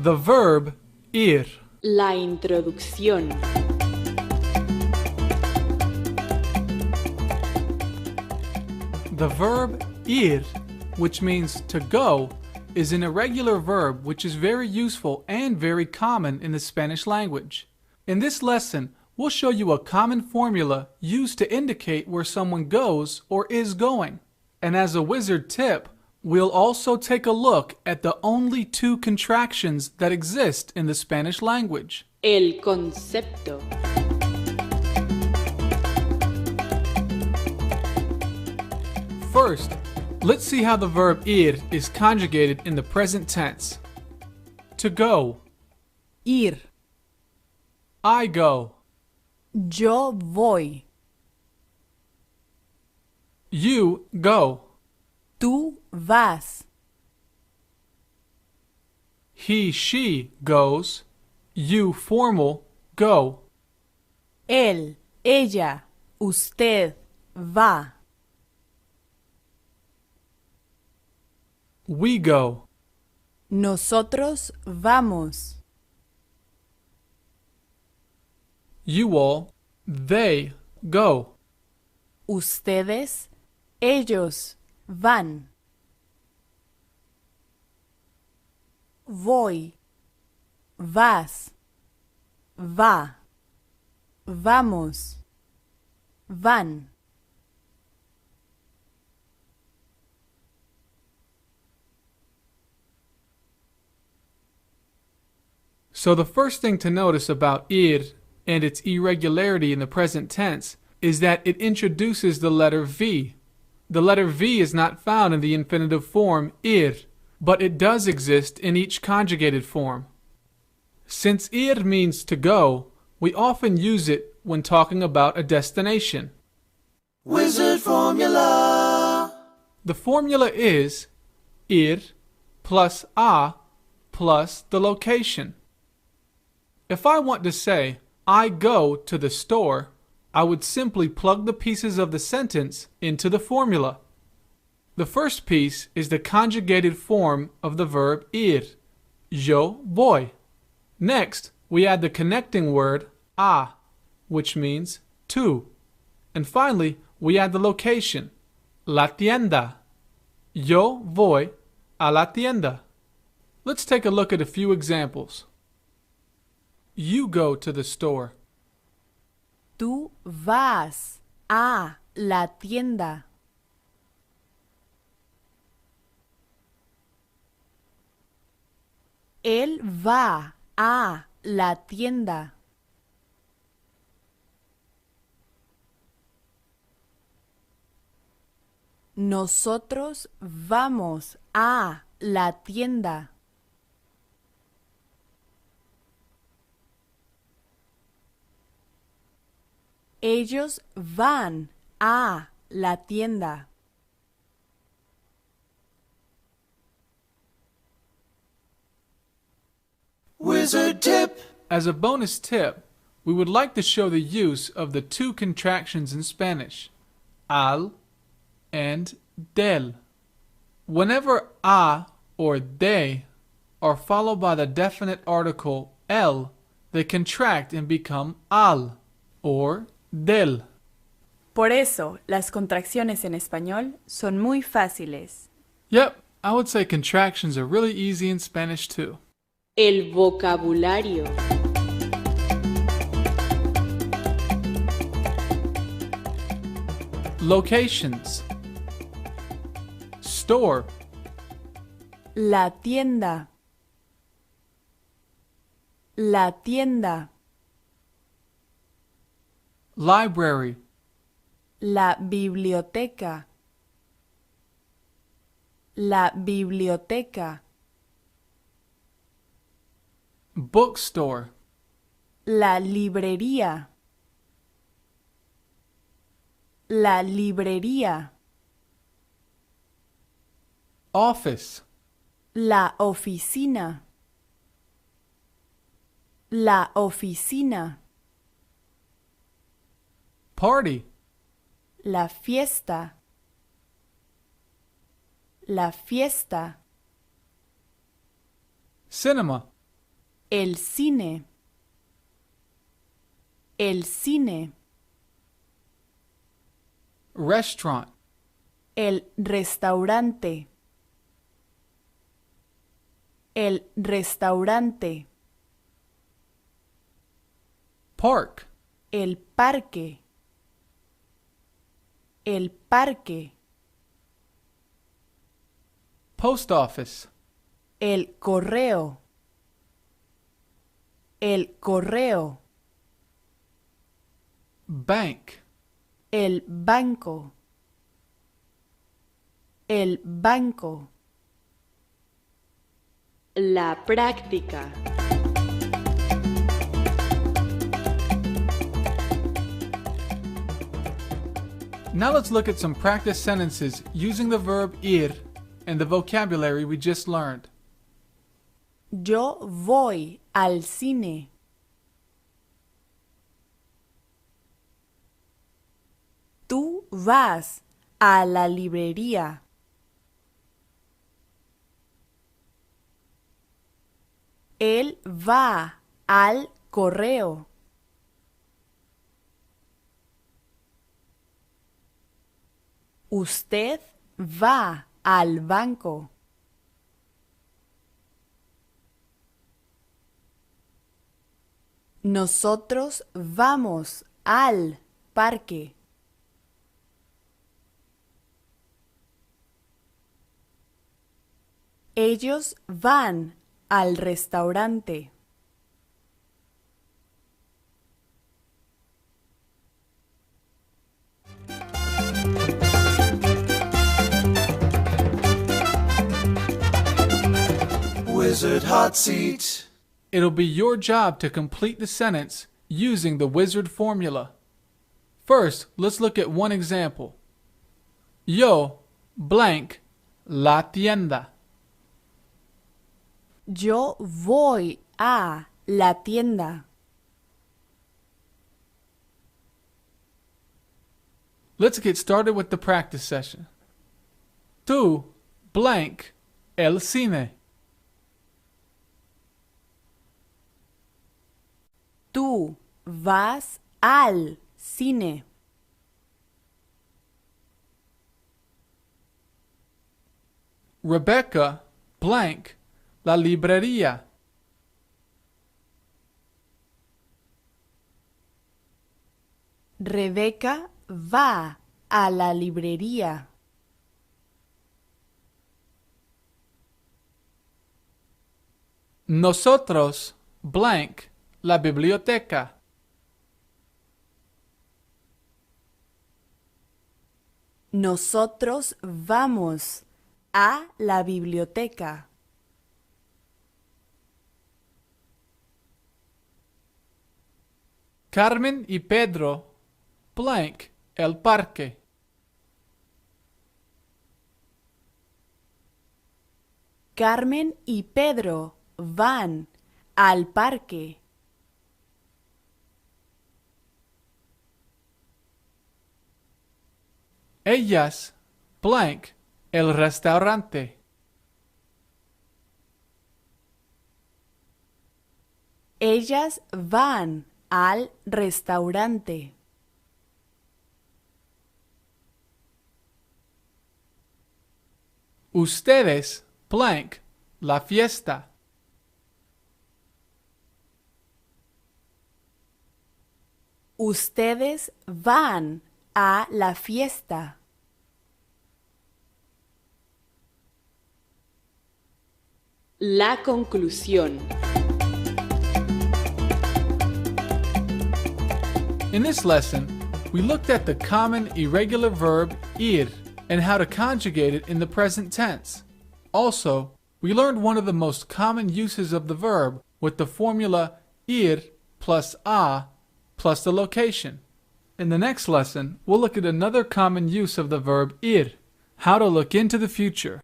The verb ir. La introducción. The verb ir, which means to go, is an irregular verb which is very useful and very common in the Spanish language. In this lesson, we'll show you a common formula used to indicate where someone goes or is going. And as a wizard tip, we'll also take a look at the only two contractions that exist in the Spanish language. El concepto. First, let's see how the verb ir is conjugated in the present tense. To go. Ir. I go. Yo voy. You go. Tú vas. He, she goes. You, formal, go. Él, ella, usted, va. We go. Nosotros vamos. You all, they go. Ustedes, ellos, van. Voy, vas, va, vamos, van. So the first thing to notice about ir and its irregularity in the present tense is that it introduces the letter V. The letter V is not found in the infinitive form ir, but it does exist in each conjugated form. Since ir means to go, we often use it when talking about a destination. Wizard formula. The formula is ir plus a plus the location. If I want to say, I go to the store, I would simply plug the pieces of the sentence into the formula. The first piece is the conjugated form of the verb ir, yo voy. Next, we add the connecting word a, which means to. And finally, we add the location, la tienda. Yo voy a la tienda. Let's take a look at a few examples. You go to the store. Tú vas a la tienda. Él va a la tienda. Nosotros vamos a la tienda. Ellos van a la tienda. Wizard tip. As a bonus tip, we would like to show the use of the two contractions in Spanish, al and del. Whenever a or de are followed by the definite article el, they contract and become al or del. Por eso, las contracciones en español son muy fáciles. Yep, I would say contractions are really easy in Spanish too. El vocabulario. Locations. Store. La tienda. La tienda. Library. La biblioteca. La biblioteca. Bookstore. La librería. La librería. Office. La oficina. La oficina. Party. La fiesta. La fiesta. Cinema. El cine. El cine. Restaurant. El restaurante. El restaurante. Park. El parque. El parque. Post office. El correo. El correo. Bank. El banco. El banco. La práctica. Now let's look at some practice sentences using the verb ir and the vocabulary we just learned. Yo voy al cine. Tú vas a la librería. Él va al correo. Usted va al banco. Nosotros vamos al parque. Ellos van al restaurante. Wizard Hot Seat. It'll be your job to complete the sentence using the wizard formula. First, let's look at one example. Yo blank la tienda. Yo voy a la tienda. Let's get started with the practice session. Tú blank el cine. Tú vas al cine. Rebecca blank la librería. Rebeca va a la librería. Nosotros blank la biblioteca. Nosotros vamos a la biblioteca. Carmen y Pedro blank el parque. Carmen y Pedro van al parque. Ellas blank el restaurante. Ellas van al restaurante. Ustedes blank la fiesta. Ustedes van a la fiesta. La conclusión. In this lesson, we looked at the common irregular verb ir and how to conjugate it in the present tense. Also, we learned one of the most common uses of the verb with the formula ir plus a plus the location. In the next lesson, we'll look at another common use of the verb ir, how to look into the future.